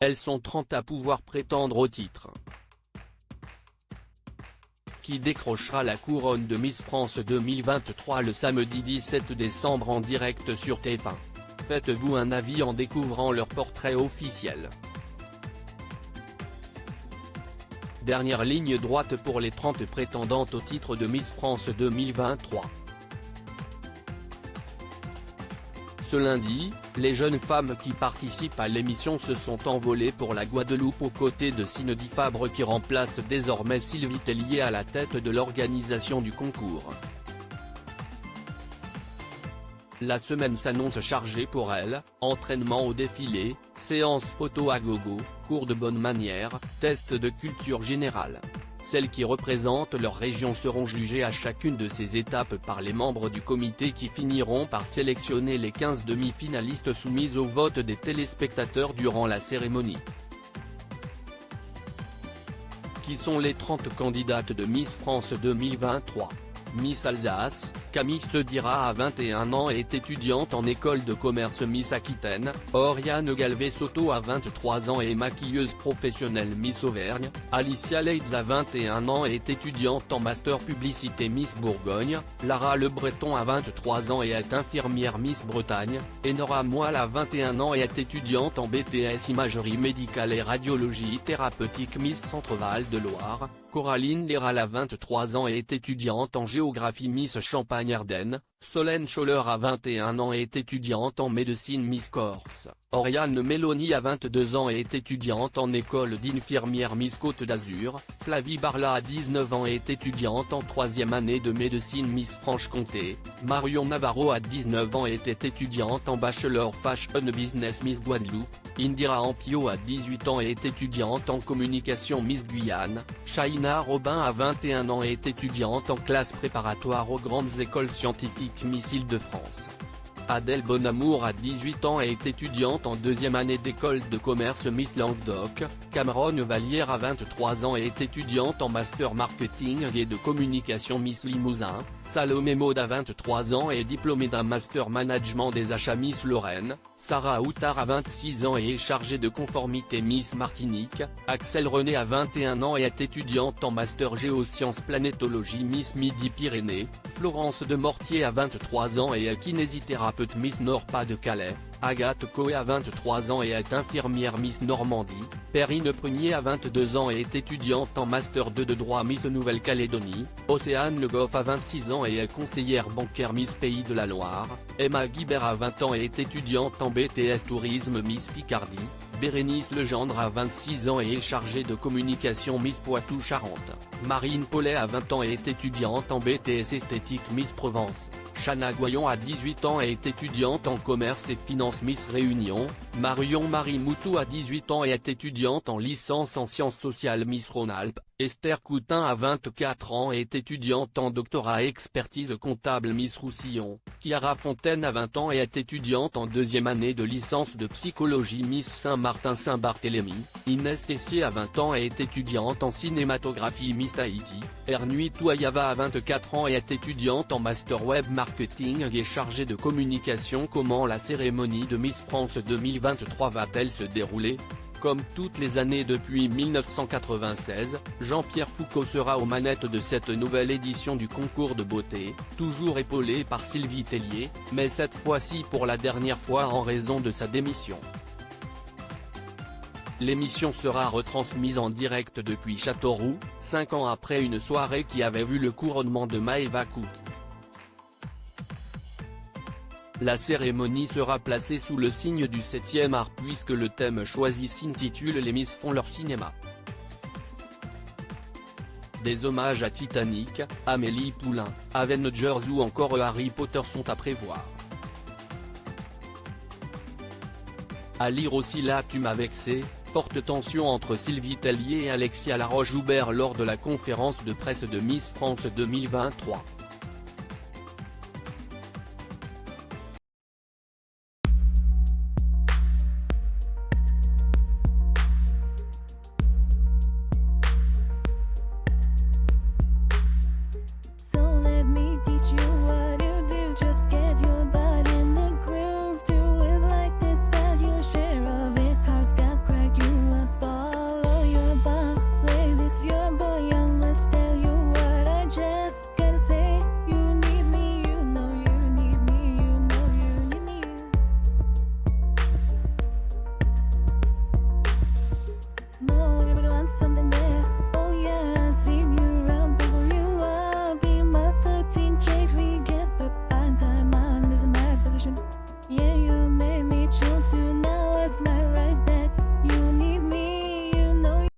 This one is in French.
Elles sont 30 à pouvoir prétendre au titre. Qui décrochera la couronne de Miss France 2023 le samedi 17 décembre en direct sur TF1. Faites-vous un avis en découvrant leur portrait officiel. Dernière ligne droite pour les 30 prétendantes au titre de Miss France 2023. Ce lundi, les jeunes femmes qui participent à l'émission se sont envolées pour la Guadeloupe aux côtés de Cindy Fabre qui remplace désormais Sylvie Tellier à la tête de l'organisation du concours. La semaine s'annonce chargée pour elles, entraînement au défilé, séances photo à gogo, cours de bonne manière, tests de culture générale. Celles qui représentent leur région seront jugées à chacune de ces étapes par les membres du comité qui finiront par sélectionner les 15 demi-finalistes soumises au vote des téléspectateurs durant la cérémonie. Qui sont les 30 candidates de Miss France 2023 ? Miss Alsace, Camille Sedira a 21 ans et est étudiante en école de commerce. Miss Aquitaine, Oriane Galvez-Soto a 23 ans et est maquilleuse professionnelle. Miss Auvergne, Alicia Leitz a 21 ans et est étudiante en master publicité. Miss Bourgogne, Lara Le Breton a 23 ans et est infirmière. Miss Bretagne, Enora Moelle a 21 ans et est étudiante en BTS imagerie médicale et radiologie thérapeutique. Miss Centre-Val de Loire, Coraline Léral a 23 ans et est étudiante en géographie. Miss Champagne-Ardenne, Solène Scholler a 21 ans et est étudiante en médecine. Miss Corse, Oriane Mélanie a 22 ans et est étudiante en école d'infirmière. Miss Côte d'Azur, Flavie Barla a 19 ans et est étudiante en 3e année de médecine. Miss Franche-Comté, Marion Navarro a 19 ans et était étudiante en bachelor fashion business. Miss Guadeloupe, Indira Ampio a 18 ans et est étudiante en communication. Miss Guyane, Shaina Robin a 21 ans et est étudiante en classe préparatoire aux grandes écoles scientifiques. Miss Île-de-France, Adèle Bonamour a 18 ans et est étudiante en 2e année d'école de commerce. Miss Languedoc, Cameron Vallière a 23 ans et est étudiante en master marketing et de communication. Miss Limousin, Salomé Maud a 23 ans et est diplômée d'un master management des achats. Miss Lorraine, Sarah Outard a 26 ans et est chargée de conformité. Miss Martinique, Axel René a 21 ans et est étudiante en master géosciences planétologie. Miss Midi-Pyrénées, Florence de Mortier a 23 ans et est kinésithérapeute. Miss Nord-Pas-de-Calais, Agathe Coé a 23 ans et est infirmière. Miss Normandie, Perrine Prunier a 22 ans et est étudiante en master 2 de droit. Miss Nouvelle-Calédonie, Océane Le Goff a 26 ans et est conseillère bancaire. Miss Pays de la Loire, Emma Guibert a 20 ans et est étudiante en BTS tourisme. Miss Picardie, Bérénice Legendre a 26 ans et est chargée de communication. Miss Poitou-Charentes, Marine Paulet a 20 ans et est étudiante en BTS esthétique. Miss Provence, Chana Goyon a 18 ans et est étudiante en commerce et finance. Miss Réunion, Marion Marie Moutou a 18 ans et est étudiante en licence en sciences sociales. Miss Rhône-Alpes, Esther Coutin a 24 ans et est étudiante en doctorat expertise comptable. Miss Roussillon, Chiara Fontaine a 20 ans et est étudiante en 2e année de licence de psychologie. Miss Saint-Martin-Saint-Barthélemy, Inès Tessier a 20 ans et est étudiante en cinématographie. Miss Tahiti, Ernui Touayava a 24 ans et est étudiante en master web marketing et est chargée de communication. Comment la cérémonie de Miss France 2023 va-t-elle se dérouler ? Comme toutes les années depuis 1996, Jean-Pierre Foucault sera aux manettes de cette nouvelle édition du concours de beauté, toujours épaulé par Sylvie Tellier, mais cette fois-ci pour la dernière fois en raison de sa démission. L'émission sera retransmise en direct depuis Châteauroux, 5 ans après une soirée qui avait vu le couronnement de Maëva Cook. La cérémonie sera placée sous le signe du 7e art puisque le thème choisi s'intitule Les Miss font leur cinéma. Des hommages à Titanic, Amélie Poulain, Avengers ou encore Harry Potter sont à prévoir. À lire aussi là tu m'as vexé, forte tension entre Sylvie Tellier et Alexia Laroche-Joubert lors de la conférence de presse de Miss France 2023.